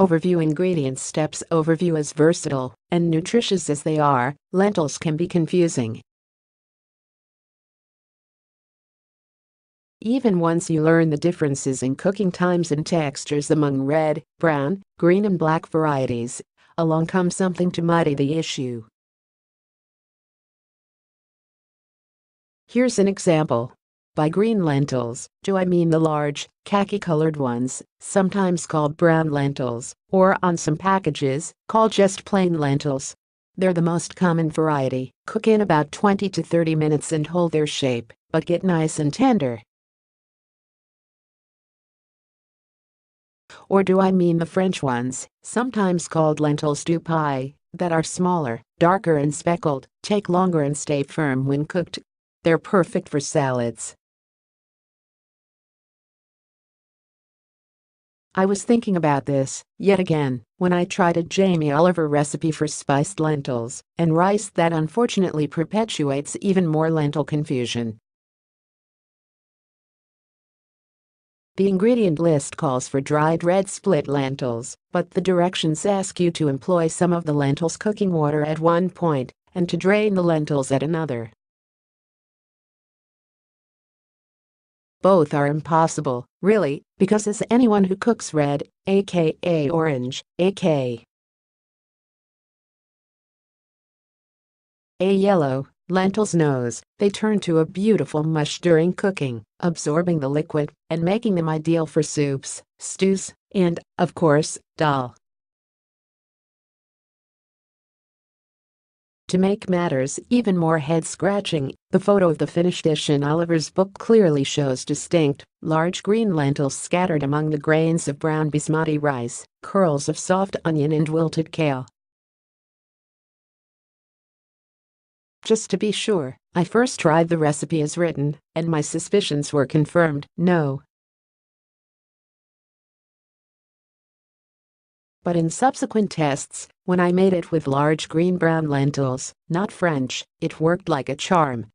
Overview. Ingredients. Steps. Overview. As versatile and nutritious as they are, lentils can be confusing. Even once you learn the differences in cooking times and textures among red, brown, green and black varieties, along comes something to muddy the issue. Here's an example. By green lentils, do I mean the large, khaki-colored ones, sometimes called brown lentils, or on some packages, called just plain lentils. They're the most common variety. Cook in about 20 to 30 minutes and hold their shape, but get nice and tender. Or do I mean the French ones, sometimes called French du Puy, that are smaller, darker and speckled, take longer and stay firm when cooked? They're perfect for salads. I was thinking about this, yet again, when I tried a Jamie Oliver recipe for spiced lentils and rice that unfortunately perpetuates even more lentil confusion. The ingredient list calls for dried red split lentils, but the directions ask you to employ some of the lentils' cooking water at one point and to drain the lentils at another. Both are impossible, really, because as anyone who cooks red, a.k.a. orange, a.k.a. yellow, lentils knows, they turn to a beautiful mush during cooking, absorbing the liquid and making them ideal for soups, stews, and, of course, dal. To make matters even more head-scratching, the photo of the finished dish in Oliver's book clearly shows distinct, large green lentils scattered among the grains of brown basmati rice, curls of soft onion and wilted kale. Just to be sure, I first tried the recipe as written, and my suspicions were confirmed. No. But in subsequent tests, when I made it with large green-brown lentils, not French, it worked like a charm.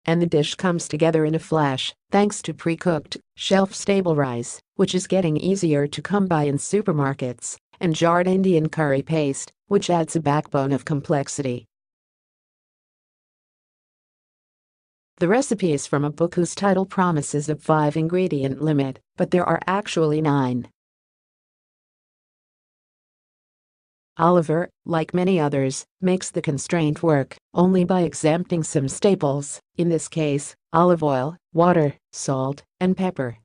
And the dish comes together in a flash, thanks to pre-cooked, shelf-stable rice, which is getting easier to come by in supermarkets, and jarred Indian curry paste, which adds a backbone of complexity. The recipe is from a book whose title promises a 5-ingredient limit, but there are actually 9. Oliver, like many others, makes the constraint work only by exempting some staples, in this case, olive oil, water, salt, and pepper.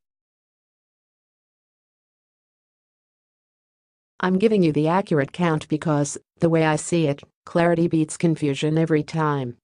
I'm giving you the accurate count because, the way I see it, clarity beats confusion every time.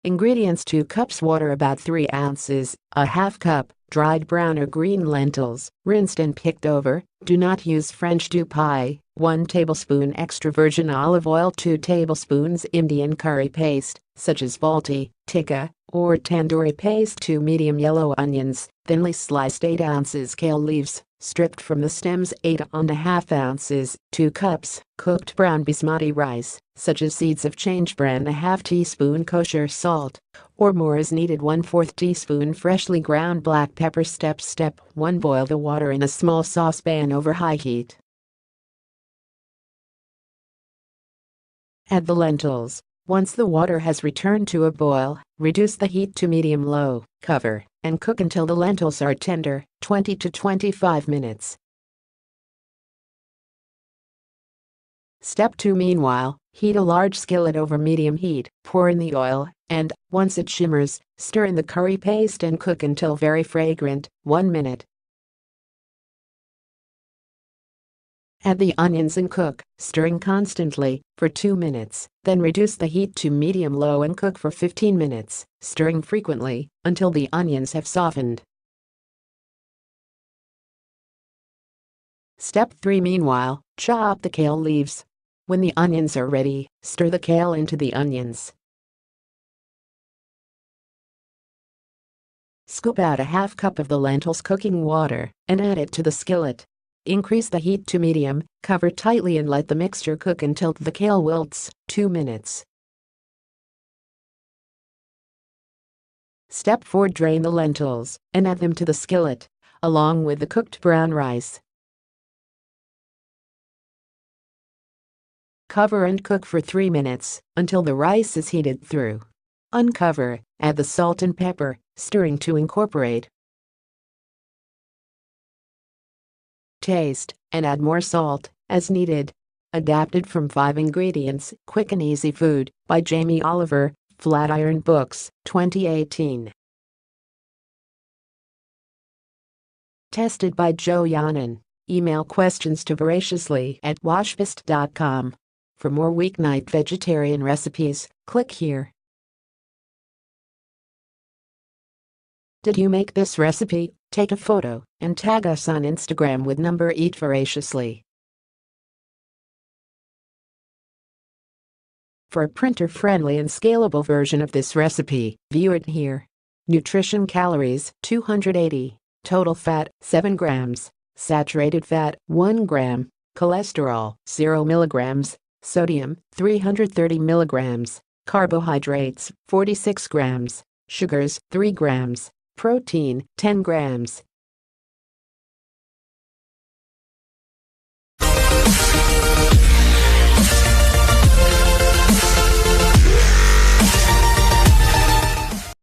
Ingredients: 2 cups water, about 3 ounces, a half cup, dried brown or green lentils, rinsed and picked over, do not use French du Puy, 1 tablespoon extra virgin olive oil, 2 tablespoons Indian curry paste, such as balti, tikka, or tandoori paste, 2 medium yellow onions, thinly sliced, 8 ounces kale leaves, stripped from the stems, 8½ ounces, 2 cups, cooked brown basmati rice, such as seeds of change bran, a half teaspoon kosher salt, or more as needed, 1/4 teaspoon freshly ground black pepper. Step 1. Boil the water in a small saucepan over high heat. Add the lentils. Once the water has returned to a boil, reduce the heat to medium-low, cover, and cook until the lentils are tender, 20 to 25 minutes. Step 2. Meanwhile, heat a large skillet over medium heat, pour in the oil, and, once it shimmers, stir in the curry paste and cook until very fragrant, 1 minute. Add the onions and cook, stirring constantly, for 2 minutes, then reduce the heat to medium-low and cook for 15 minutes, stirring frequently, until the onions have softened. Step 3. Meanwhile, chop the kale leaves. When the onions are ready, stir the kale into the onions. Scoop out a half cup of the lentils' cooking water and add it to the skillet. Increase the heat to medium, cover tightly and let the mixture cook until the kale wilts, 2 minutes. Step 4. Drain the lentils and add them to the skillet, along with the cooked brown rice. Cover and cook for 3 minutes until the rice is heated through. Uncover, add the salt and pepper, stirring to incorporate. Taste, and add more salt, as needed. Adapted from 5 ingredients, Quick and Easy Food, by Jamie Oliver, Flatiron Books, 2018. Tested by Joe Yanin. Email questions to voraciously@washpist.com. For more weeknight vegetarian recipes, click here. Did you make this recipe? Take a photo and tag us on Instagram with number Eat Voraciously. For a printer-friendly and scalable version of this recipe, view it here. Nutrition: calories 280, total fat 7 grams, saturated fat 1 gram, cholesterol 0 milligrams, sodium 330 milligrams, carbohydrates 46 grams, sugars 3 grams, protein 10 grams,